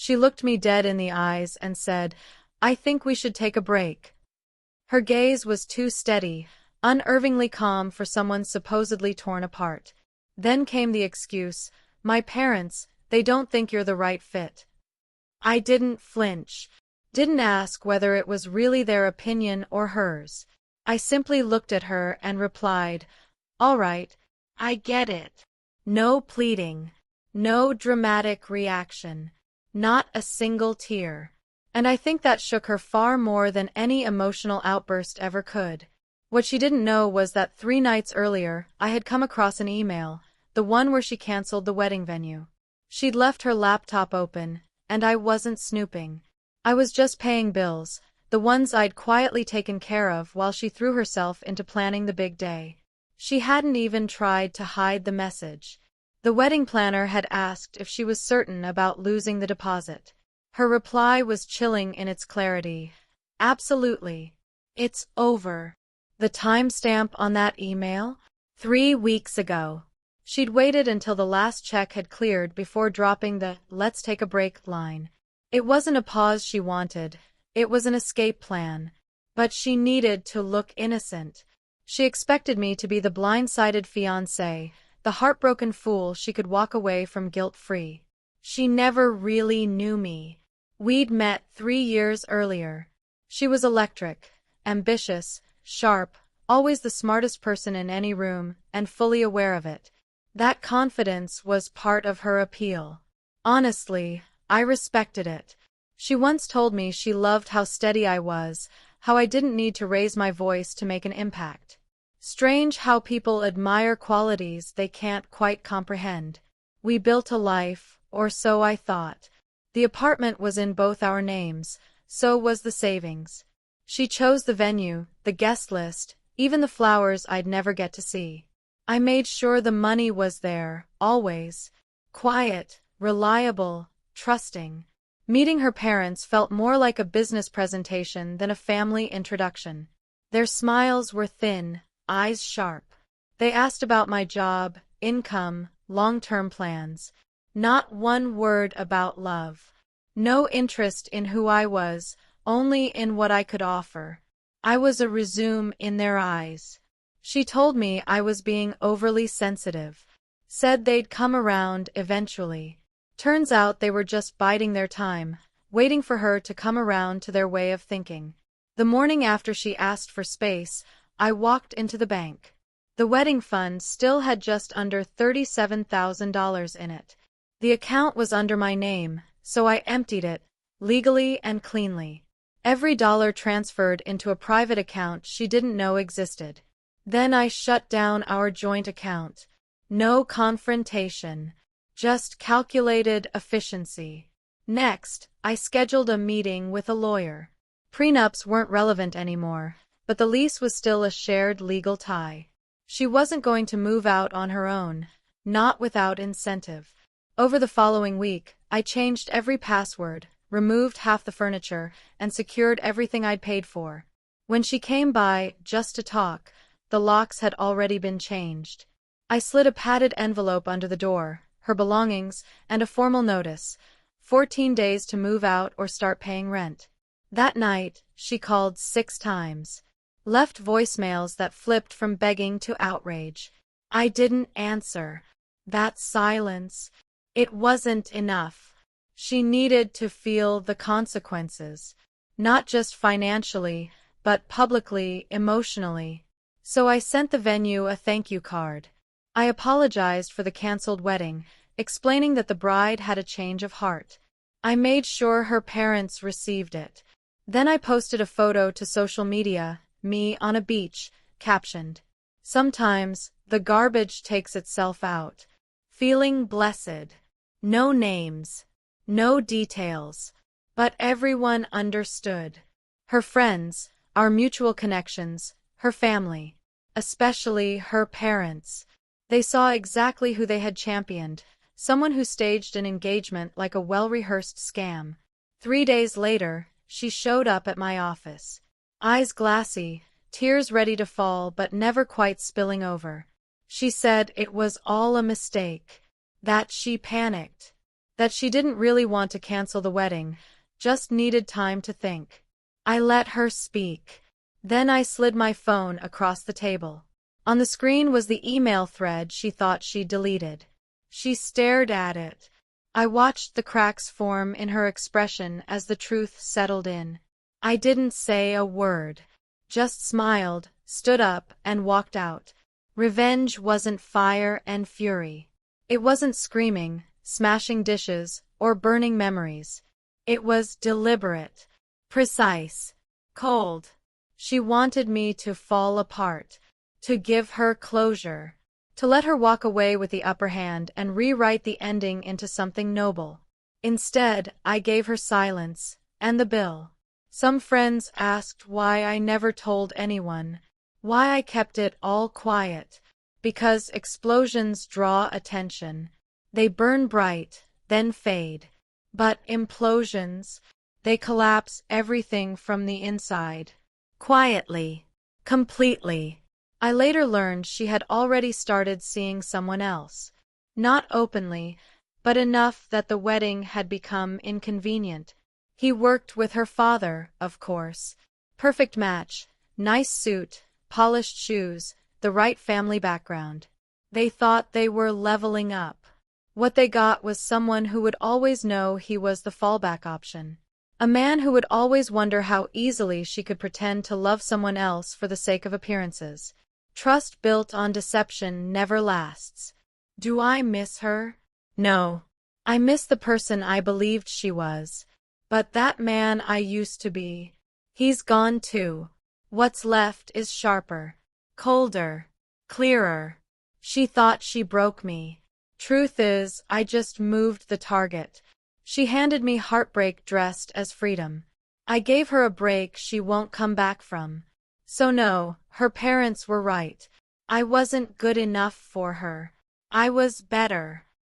She looked me dead in the eyes and said, "I think we should take a break." Her gaze was too steady, unnervingly calm for someone supposedly torn apart. Then came the excuse, "My parents, they don't think you're the right fit." I didn't flinch, didn't ask whether it was really their opinion or hers. I simply looked at her and replied, "All right, I get it." No pleading, no dramatic reaction, not a single tear. And I think that shook her far more than any emotional outburst ever could. What she didn't know was that 3 nights earlier, I had come across an email, the one where she canceled the wedding venue. She'd left her laptop open, and I wasn't snooping. I was just paying bills, the ones I'd quietly taken care of while she threw herself into planning the big day. She hadn't even tried to hide the message. The wedding planner had asked if she was certain about losing the deposit. Her reply was chilling in its clarity. "Absolutely. It's over." The timestamp on that email? 3 weeks ago. She'd waited until the last check had cleared before dropping the "let's take a break" line. It wasn't a pause she wanted. It was an escape plan. But she needed to look innocent. She expected me to be the blindsided fiance, the heartbroken fool she could walk away from guilt-free. She never really knew me. We'd met 3 years earlier. She was electric, ambitious, sharp, always the smartest person in any room, and fully aware of it. That confidence was part of her appeal. Honestly, I respected it. She once told me she loved how steady I was, how I didn't need to raise my voice to make an impact. Strange how people admire qualities they can't quite comprehend. We built a life, or so I thought. The apartment was in both our names, so was the savings. She chose the venue, the guest list, even the flowers I'd never get to see. I made sure the money was there, always. Quiet, reliable, trusting. Meeting her parents felt more like a business presentation than a family introduction. Their smiles were thin, eyes sharp. They asked about my job, income, long-term plans. Not one word about love. No interest in who I was, only in what I could offer. I was a resume in their eyes. She told me I was being overly sensitive. Said they'd come around eventually. Turns out they were just biding their time, waiting for her to come around to their way of thinking. The morning after she asked for space, I walked into the bank. The wedding fund still had just under $37,000 in it. The account was under my name, so I emptied it, legally and cleanly. Every dollar transferred into a private account she didn't know existed. Then I shut down our joint account. No confrontation. Just calculated efficiency. Next, I scheduled a meeting with a lawyer. Prenups weren't relevant anymore, but the lease was still a shared legal tie. She wasn't going to move out on her own, not without incentive. Over the following week, I changed every password, removed half the furniture, and secured everything I'd paid for. When she came by, just to talk, the locks had already been changed. I slid a padded envelope under the door, her belongings, and a formal notice. 14 days to move out or start paying rent. That night, she called 6 times. Left voicemails that flipped from begging to outrage. I didn't answer. That silence. It wasn't enough. She needed to feel the consequences. Not just financially, but publicly, emotionally. So I sent the venue a thank you card. I apologized for the canceled wedding, explaining that the bride had a change of heart. I made sure her parents received it. Then I posted a photo to social media, me on a beach, captioned, "Sometimes, the garbage takes itself out. Feeling blessed." No names, no details, but everyone understood. Her friends, our mutual connections, her family, especially her parents. They saw exactly who they had championed, someone who staged an engagement like a well-rehearsed scam. 3 days later, she showed up at my office. Eyes glassy, tears ready to fall but never quite spilling over. She said it was all a mistake. That she panicked. that she didn't really want to cancel the wedding, just needed time to think. I let her speak. Then I slid my phone across the table. On the screen was the email thread she thought she'd deleted. She stared at it. I watched the cracks form in her expression as the truth settled in. I didn't say a word, just smiled, stood up, and walked out. Revenge wasn't fire and fury. It wasn't screaming, smashing dishes, or burning memories. It was deliberate, precise, cold. She wanted me to fall apart, to give her closure, to let her walk away with the upper hand and rewrite the ending into something noble. Instead, I gave her silence, and the bill. Some friends asked why I never told anyone, why I kept it all quiet. Because explosions draw attention. They burn bright, then fade. But implosions, they collapse everything from the inside. Quietly. Completely. I later learned she had already started seeing someone else. Not openly, but enough that the wedding had become inconvenient. He worked with her father, of course. Perfect match, nice suit, polished shoes, the right family background. They thought they were leveling up. What they got was someone who would always know he was the fallback option. A man who would always wonder how easily she could pretend to love someone else for the sake of appearances. Trust built on deception never lasts. Do I miss her? No. I miss the person I believed she was. But that man I used to be, he's gone too. What's left is sharper, colder, clearer. She thought she broke me. Truth is, I just moved the target. She handed me heartbreak dressed as freedom. I gave her a break she won't come back from. So no, her parents were right. I wasn't good enough for her. I was better.